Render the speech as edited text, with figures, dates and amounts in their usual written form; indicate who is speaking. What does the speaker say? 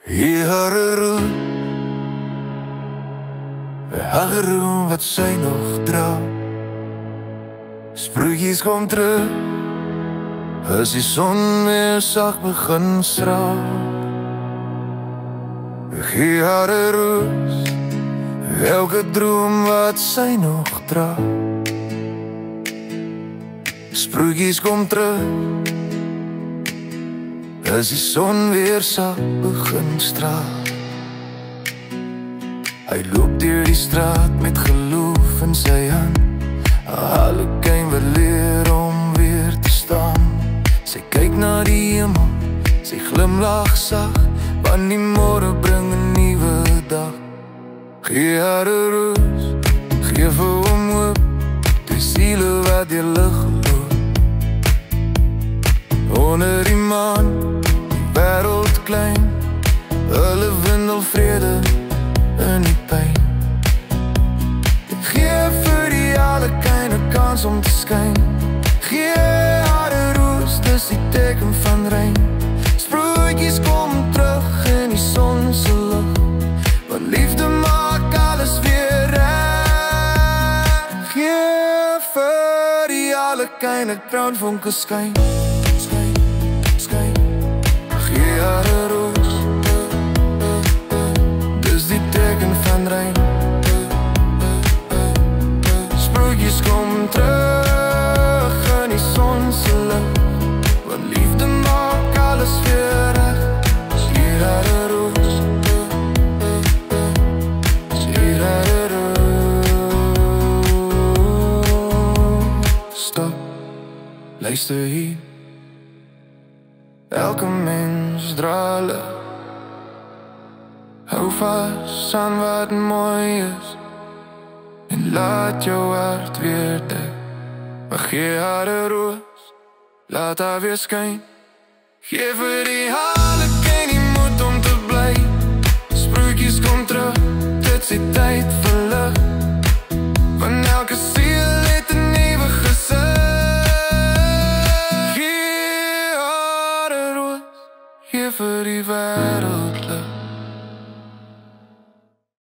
Speaker 1: Heerroe, hageroe wat sy nog dra. Sproetjies kom terug, as die son weer sag begin straal. Gee haar 'n roos, elke droom wat sy nog dra. Sproetjies kom terug, as die son weer sag begin straal. Hy loop deur die straat met geloof in sy hand. Alle kan wil leer om weer te staan. Sy kyk na die hemel, sy glimlach sag, want die môre bring 'n nuwe dag. Gee haar 'n roos, gee vir hom hoop, die siele wat deur lig loop. Onder die maan, die wêreld klein, hulle windel vrede in die pyn. Gee vir die alle kleine kans om te skyn. Gee haar 'n roos, dis die teken van reën. Sproetjies kom terug in die son se lig, want liefde maak alles weer reg. Gee vir die alle kleine kroonvonke skyn. Gee haar 'n roos, dis die teken van reën. Sproetjies kom terug in die son se lig, want liefde maak alles weer reg. Gee haar 'n roos, gee haar 'n roos. Stop, luister hier. Elke mens dra lig. Hou vas aan wat mooi is, en laat jou hart weer dek. Maar gee haar 'n roos, laat haar weer skyn. Gee vir die hart